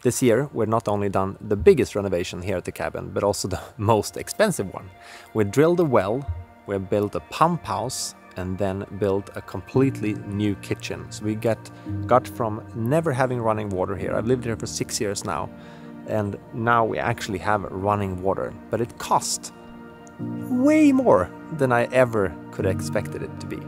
This year, we've not only done the biggest renovation here at the cabin, but also the most expensive one. We drilled a well, we built a pump house, and then built a completely new kitchen. So we got from never having running water here. I've lived here for 6 years now, and now we actually have running water, but it cost way more than I ever could have expected it to be.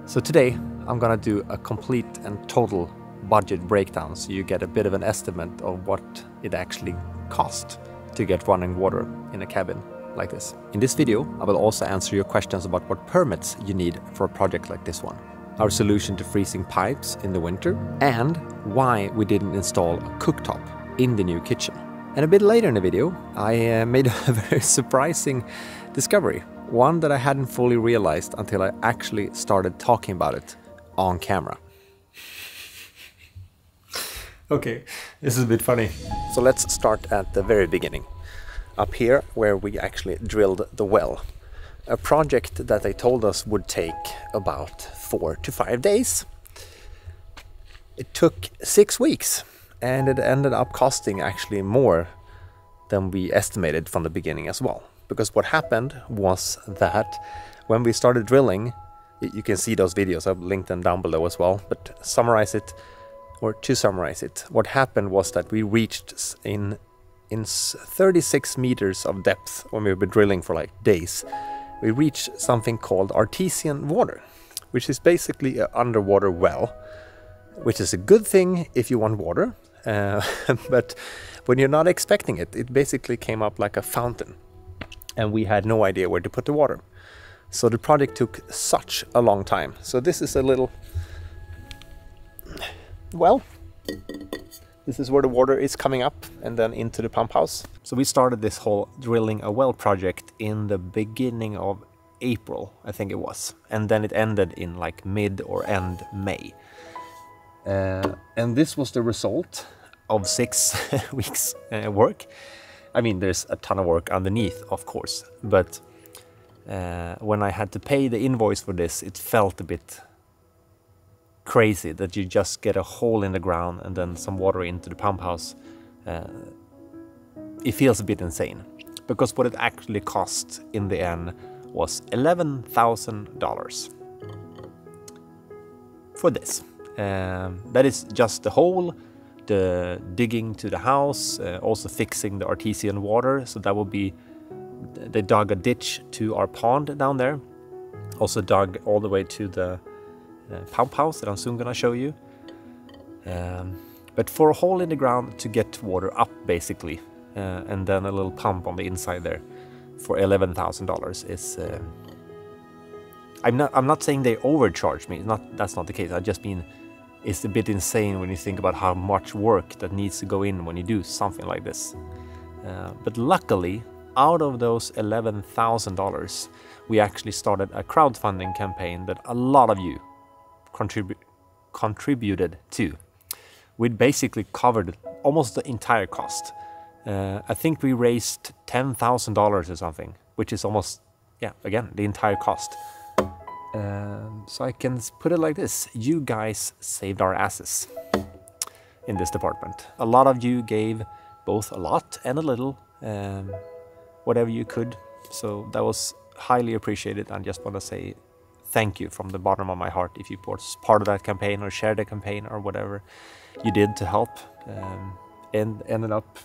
So today I'm gonna do a complete and total budget breakdown, so you get a bit of an estimate of what it actually cost to get running water in a cabin like this. In this video, I will also answer your questions about what permits you need for a project like this one, our solution to freezing pipes in the winter, and why we didn't install a cooktop in the new kitchen. And a bit later in the video, I made a very surprising discovery, one that I hadn't fully realized until I actually started talking about it on camera. Okay, this is a bit funny. So let's start at the very beginning. Up here where we actually drilled the well. A project that they told us would take about 4 to 5 days. It took 6 weeks, and it ended up costing actually more than we estimated from the beginning as well. Because what happened was that when we started drilling, you can see those videos, I've linked them down below as well, but to summarize it, what happened was that we reached in 36 meters of depth, when we've been drilling for like days, we reached something called artesian water, which is basically an underwater well, which is a good thing if you want water, but when you're not expecting it, it basically came up like a fountain, and we had no idea where to put the water. So the project took such a long time. So this is a little well. This is where the water is coming up and then into the pump house. So we started this whole drilling a well project in the beginning of April, I think it was. And then it ended in like mid or end May. And this was the result of 6 weeks work. I mean, there's a ton of work underneath, of course. But when I had to pay the invoice for this, it felt a bit crazy that you just get a hole in the ground and then some water into the pump house. It feels a bit insane, because what it actually cost in the end was $11,000 for this. That is just the hole, the digging to the house, also fixing the artesian water. So that will be, they dug a ditch to our pond down there, also dug all the way to the pump house that I'm soon gonna show you. But for a hole in the ground to get water up basically, and then a little pump on the inside there for $11,000 is I'm not saying they overcharged me, that's not the case. I just mean it's a bit insane when you think about how much work that needs to go in when you do something like this. But luckily, out of those $11,000, we actually started a crowdfunding campaign that a lot of you contributed to. We'd basically covered almost the entire cost. I think we raised $10,000 or something, which is almost, yeah, again, the entire cost. So I can put it like this: you guys saved our asses in this department. A lot of you gave both a lot and a little, whatever you could. So that was highly appreciated. I just want to say thank you from the bottom of my heart if you were part of that campaign or shared the campaign or whatever you did to help, and ended up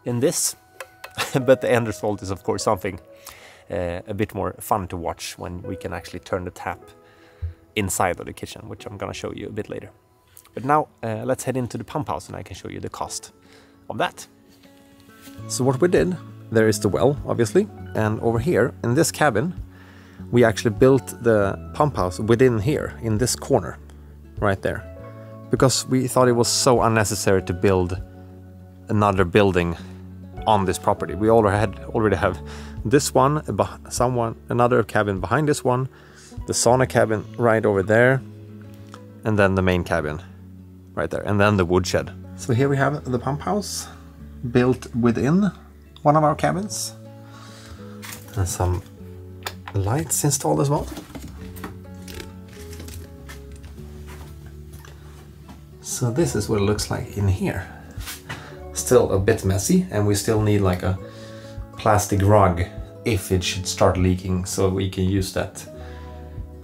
in this. But the end result is of course something a bit more fun to watch when we can actually turn the tap inside of the kitchen, which I'm gonna show you a bit later. But now let's head into the pump house and I can show you the cost of that. So what we did, there is the well obviously, and over here in this cabin we actually built the pump house within here, in this corner right there, because we thought it was so unnecessary to build another building on this property. We already have this one, another cabin behind this one, the sauna cabin right over there, and then the main cabin right there, and then the woodshed. So here we have the pump house built within one of our cabins, and some lights installed as well. So this is what it looks like in here. still a bit messy, and we still need like a plastic rug if it should start leaking, so we can use that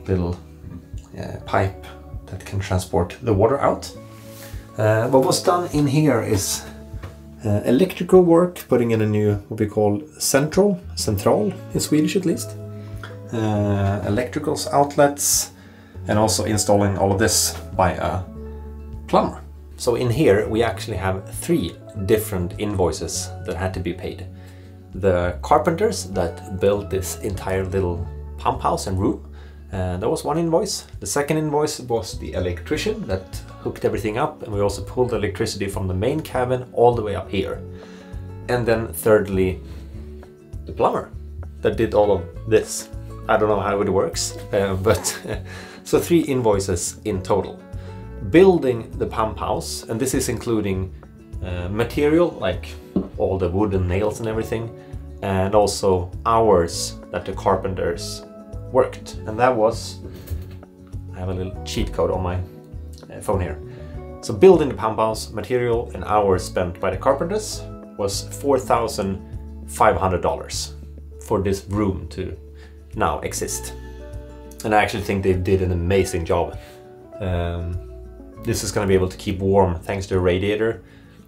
little pipe that can transport the water out. What was done in here is electrical work, putting in a new, what we call central in Swedish at least, electrical outlets, and also installing all of this by a plumber. So in here we actually have 3 different invoices that had to be paid. The carpenters that built this entire little pump house and room, that was one invoice. The second invoice was the electrician that hooked everything up, and we also pulled electricity from the main cabin all the way up here. And then thirdly, the plumber that did all of this. I don't know how it works, but so 3 invoices in total. Building the pump house, and this is including material like all the wood and nails and everything, and also hours that the carpenters worked. And that was, I have a little cheat code on my phone here. So building the pump house, material and hours spent by the carpenters was $4,500 for this room to now exist. And I actually think they did an amazing job. This is going to be able to keep warm thanks to a radiator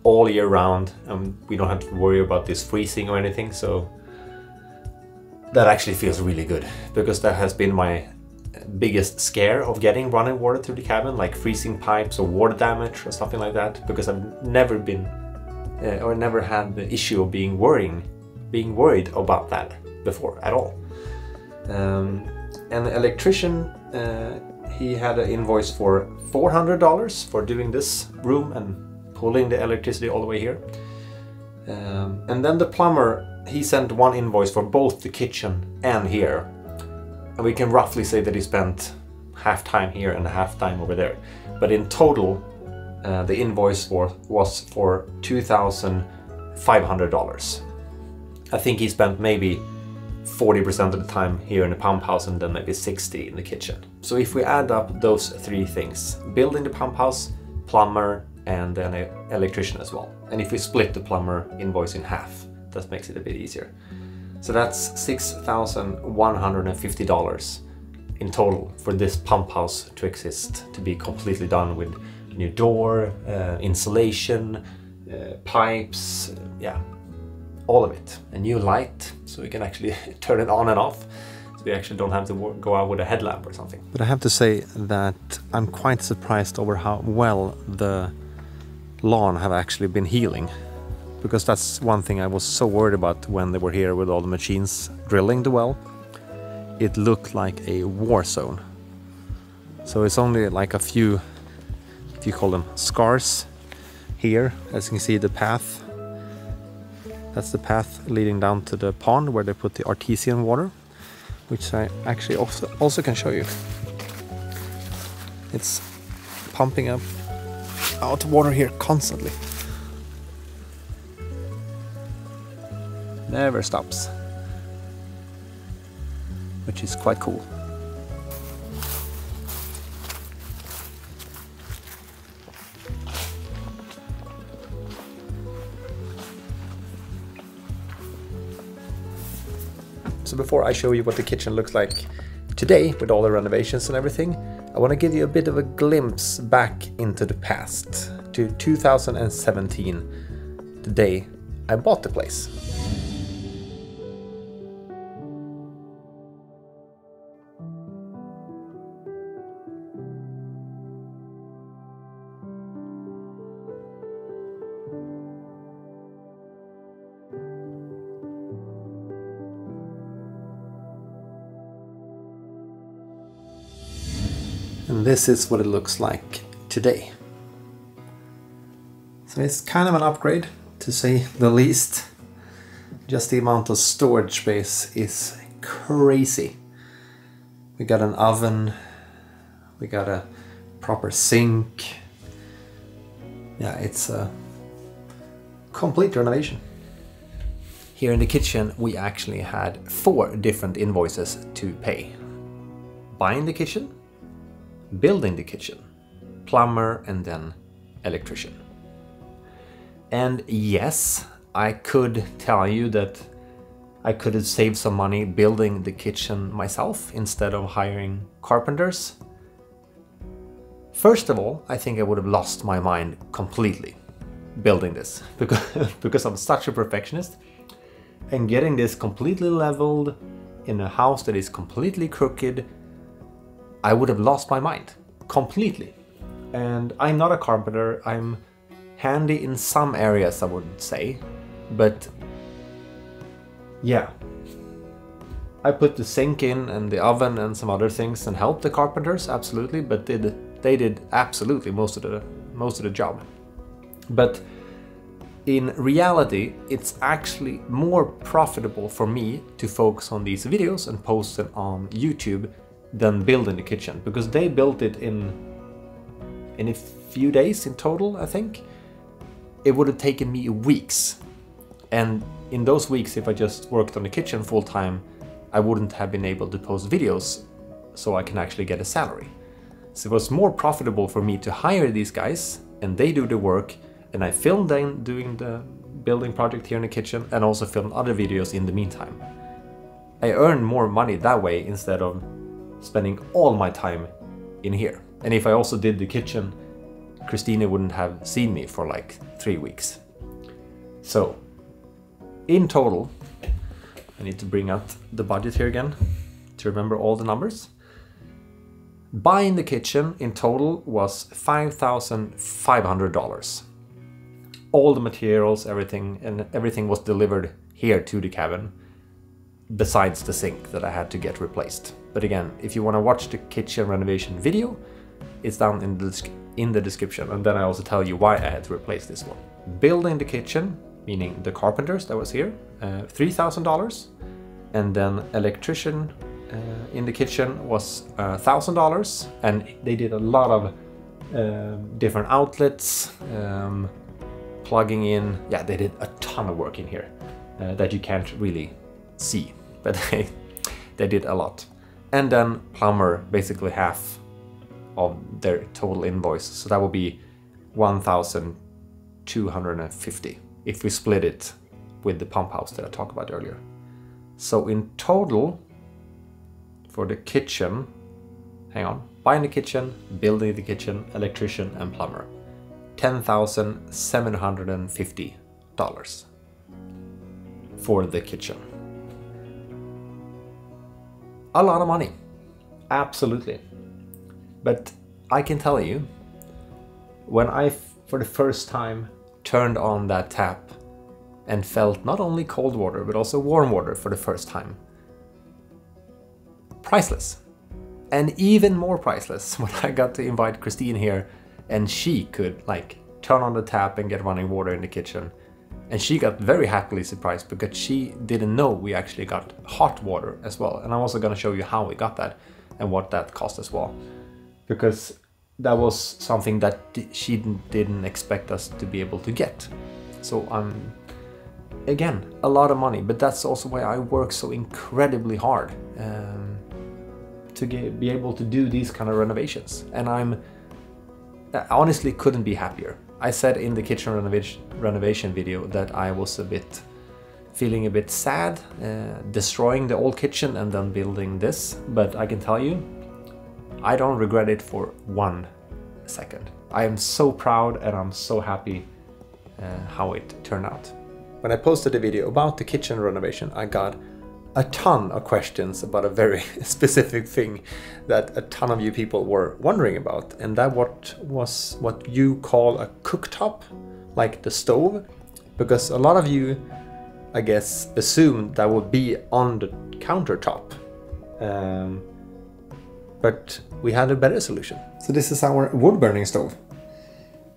all year round, and we don't have to worry about this freezing or anything, so that actually feels really good, because that has been my biggest scare of getting running water through the cabin, like freezing pipes or water damage or something like that, because I've never been or never had the issue of being worried about that before at all. And the electrician, he had an invoice for $400 for doing this room and pulling the electricity all the way here. And then the plumber, he sent one invoice for both the kitchen and here. And we can roughly say that he spent half time here and half time over there. But in total, the invoice was for $2,500. I think he spent maybe 40% of the time here in the pump house and then maybe 60% in the kitchen. So if we add up those 3 things, building the pump house, plumber, and then an electrician as well. And if we split the plumber invoice in half, that makes it a bit easier. So that's $6,150 in total for this pump house to exist, to be completely done with new door, insulation, pipes, yeah, all of it. A new light, so we can actually turn it on and off. So we actually don't have to go out with a headlamp or something. But I have to say that I'm quite surprised over how well the lawn have actually been healing, because that's one thing I was so worried about when they were here with all the machines drilling the well. It looked like a war zone. So it's only like a few, if you call them scars here, as you can see the path. That's the path leading down to the pond where they put the artesian water, which I actually also can show you. It's pumping up out water here constantly. Never stops, which is quite cool. So before I show you what the kitchen looks like today with all the renovations and everything, I want to give you a bit of a glimpse back into the past, to 2017, the day I bought the place. And this is what it looks like today. So it's kind of an upgrade, to say the least. Just the amount of storage space is crazy. We got an oven, we got a proper sink. Yeah, it's a complete renovation. Here in the kitchen we actually had 4 different invoices to pay. Buying the kitchen, building the kitchen, plumber, and then electrician. And yes, I could tell you that I could have saved some money building the kitchen myself instead of hiring carpenters. First of all, I think I would have lost my mind completely building this because I'm such a perfectionist, and getting this completely leveled in a house that is completely crooked, I would have lost my mind completely. And I'm not a carpenter. I'm handy in some areas, I would say, but yeah, I put the sink in and the oven and some other things and helped the carpenters, absolutely, but they did absolutely most of the job. But in reality, it's actually more profitable for me to focus on these videos and post them on YouTube than building the kitchen, because they built it in a few days in total, I think. It would have taken me weeks. And in those weeks, if I just worked on the kitchen full time, I wouldn't have been able to post videos so I can actually get a salary. So it was more profitable for me to hire these guys and they do the work, and I filmed them doing the building project here in the kitchen and also filmed other videos in the meantime. I earned more money that way instead of spending all my time in here. And if I also did the kitchen, Christina wouldn't have seen me for like 3 weeks. So in total, I need to bring out the budget here again to remember all the numbers. Buying the kitchen in total was $5,500. All the materials, everything was delivered here to the cabin, besides the sink that I had to get replaced. But again, if you want to watch the kitchen renovation video, it's down in the description, and then I also tell you why I had to replace this one. Building the kitchen, meaning the carpenters that was here, $3,000, and then electrician in the kitchen was $1,000, and they did a lot of different outlets, plugging in. Yeah, they did a ton of work in here that you can't really see, but they did a lot. And then plumber, basically half of their total invoice, so that will be $1,250 if we split it with the pump house that I talked about earlier. So in total, for the kitchen, buying the kitchen, building the kitchen, electrician and plumber, $10,750 for the kitchen. A lot of money, absolutely. But I can tell you, when I for the first time turned on that tap and felt not only cold water but also warm water for the first time, priceless. And even more priceless when I got to invite Christine here and she could like turn on the tap and get running water in the kitchen. And she got very happily surprised because she didn't know we actually got hot water as well. And I'm also going to show you how we got that and what that cost as well, because that was something that she didn't expect us to be able to get. So again, a lot of money, but that's also why I work so incredibly hard to be able to do these kind of renovations. And I honestly couldn't be happier. I said in the kitchen renovation video that I was feeling a bit sad, destroying the old kitchen and then building this, but I can tell you, I don't regret it for 1 second. I am so proud and I'm so happy how it turned out. When I posted a video about the kitchen renovation, I got a ton of questions about a very specific thing that a ton of you people were wondering about, and that was what you call a cooktop, like the stove, because a lot of you, I guess, assumed that would be on the countertop. But we had a better solution. So this is our wood burning stove.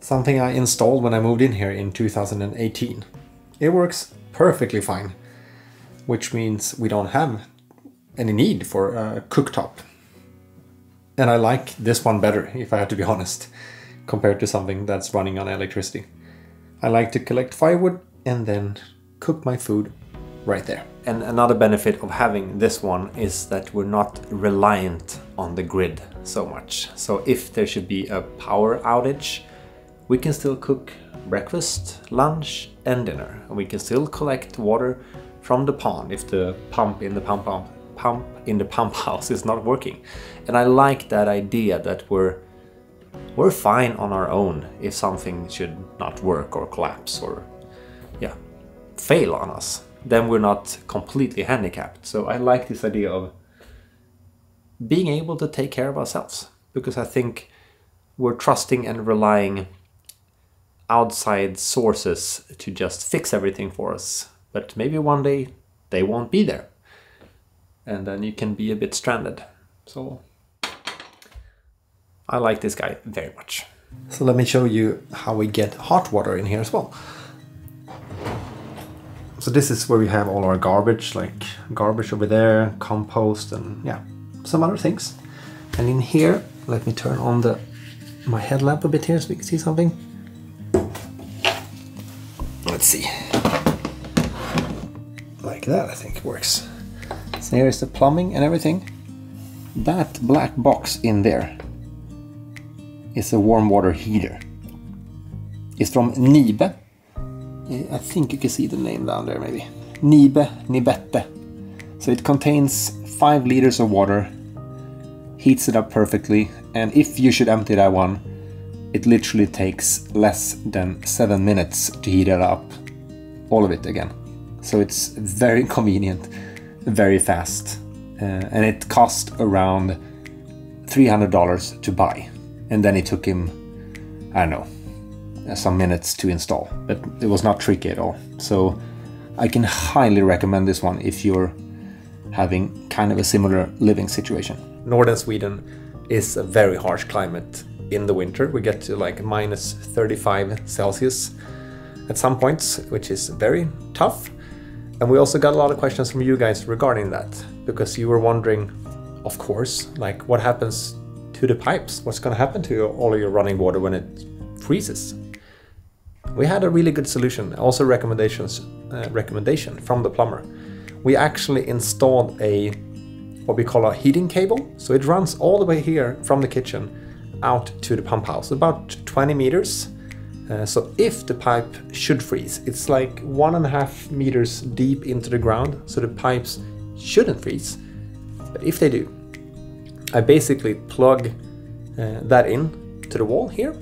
Something I installed when I moved in here in 2018. It works perfectly fine, which means we don't have any need for a cooktop. And I like this one better, if I have to be honest, compared to something that's running on electricity. I like to collect firewood and then cook my food right there. And another benefit of having this one is that we're not reliant on the grid so much. So if there should be a power outage, we can still cook breakfast, lunch and dinner. And we can still collect water from the pond if the pump in the pump house is not working. And I like that idea that we're fine on our own if something should not work or collapse or fail on us. Then we're not completely handicapped. So I like this idea of being able to take care of ourselves, because I think we're trusting and relying outside sources to just fix everything for us. But maybe one day they won't be there. And then you can be a bit stranded. So I like this guy very much. So let me show you how we get hot water in here as well. So this is where we have all our garbage, like garbage over there, compost and some other things. And in here, let me turn on my headlamp a bit here so we can see something. Let's see. Like that, I think it works. So here is the plumbing and everything. That black box in there is a warm water heater. It's from Nibe. I think you can see the name down there maybe. Nibette. So it contains 5 liters of water, heats it up perfectly, and if you should empty that one, it literally takes less than 7 minutes to heat it up, all of it again. So it's very convenient, very fast, and it cost around $300 to buy. And then it took him, I don't know, some minutes to install, but it was not tricky at all. So I can highly recommend this one if you're having kind of a similar living situation. Northern Sweden is a very harsh climate in the winter. We get to like minus 35 Celsius at some points, which is very tough. And we also got a lot of questions from you guys regarding that, because you were wondering, of course, like what happens to the pipes? What's going to happen to all of your running water when it freezes? We had a really good solution, also recommendation from the plumber. We actually installed what we call a heating cable. So it runs all the way here from the kitchen out to the pump house, about 20 meters. So if the pipe should freeze, it's like 1.5 meters deep into the ground, so the pipes shouldn't freeze. But if they do, I basically plug that in to the wall here,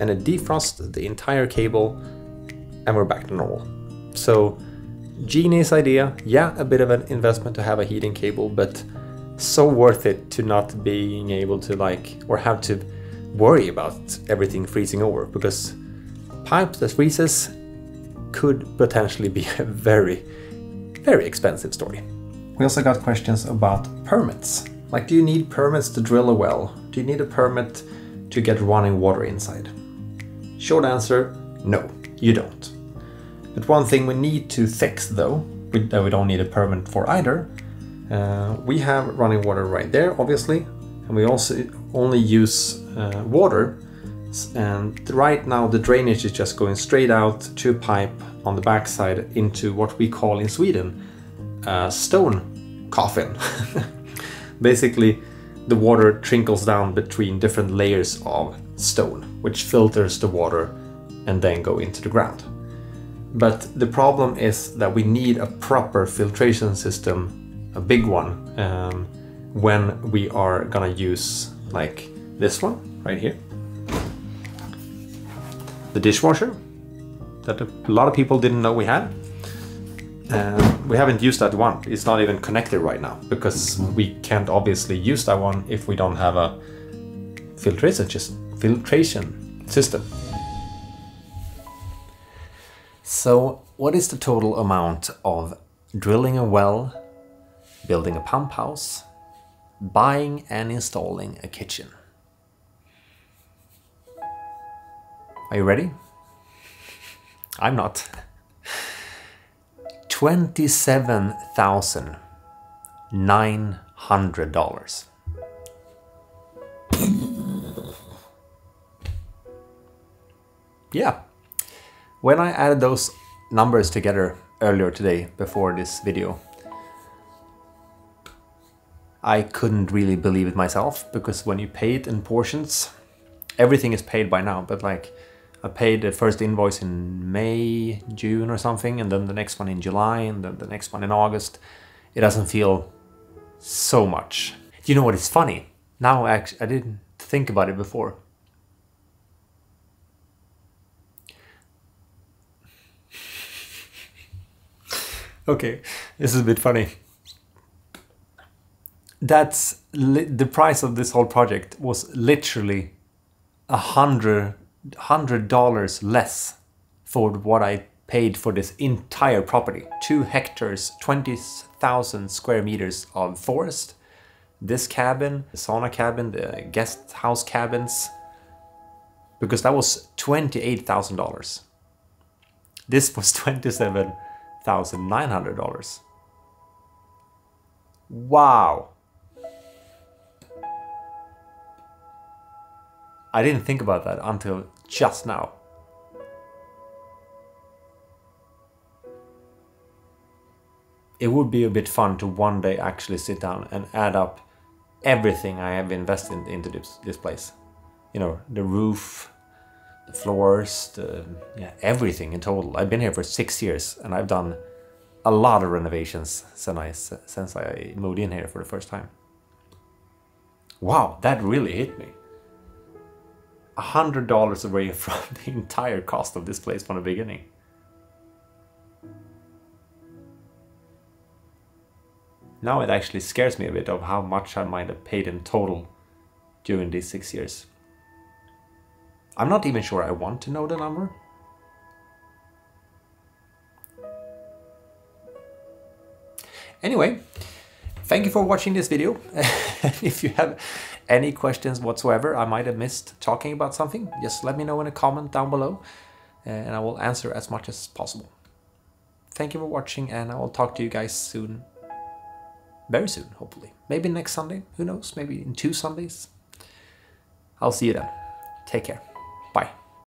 and it defrosts the entire cable, and we're back to normal. So genius idea. Yeah, a bit of an investment to have a heating cable, but so worth it to not being able to or have to worry about everything freezing over, because pipes that freezes could potentially be a very, very expensive story. We also got questions about permits. Like, do you need permits to drill a well? Do you need a permit to get running water inside? Short answer, no, you don't. But one thing we need to fix though, that we don't need a permit for either, we have running water right there, obviously, and we also only use water. And right now the drainage is just going straight out to a pipe on the backside into what we call in Sweden a stone coffin. Basically, the water trickles down between different layers of stone, which filters the water and then go into the ground. But the problem is that we need a proper filtration system, a big one, when we are gonna use like this one right here. The dishwasher that a lot of people didn't know we had. We haven't used that one. It's not even connected right now because we can't obviously use that one if we don't have a filtration system. So what is the total amount of drilling a well, building a pump house, buying and installing a kitchen? Are you ready? I'm not. $27,900. Yeah. When I added those numbers together earlier today before this video, I couldn't really believe it myself, because when you pay it in portions, everything is paid by now, but like I paid the first invoice in May, June or something, and then the next one in July, and then the next one in August. It doesn't feel so much. You know what is funny? Now I didn't think about it before. Okay, this is a bit funny. That's the price of this whole project was literally $100 less for what I paid for this entire property. 2 hectares, 20,000 square meters of forest. This cabin, the sauna cabin, the guest house cabins, because that was $28,000. This was $27,900. Wow. I didn't think about that until just now. It would be a bit fun to one day actually sit down and add up everything I have invested into this place. You know, the roof, the floors, everything in total. I've been here for 6 years and I've done a lot of renovations since I moved in here for the first time. Wow, that really hit me. $100 away from the entire cost of this place from the beginning. Now it actually scares me a bit of how much I might have paid in total during these 6 years. I'm not even sure I want to know the number. Anyway, thank you for watching this video. If you have any questions whatsoever, I might have missed talking about something, just let me know in a comment down below and I will answer as much as possible. Thank you for watching and I will talk to you guys soon. Very soon, hopefully. Maybe next Sunday, who knows, maybe in 2 Sundays. I'll see you then. Take care.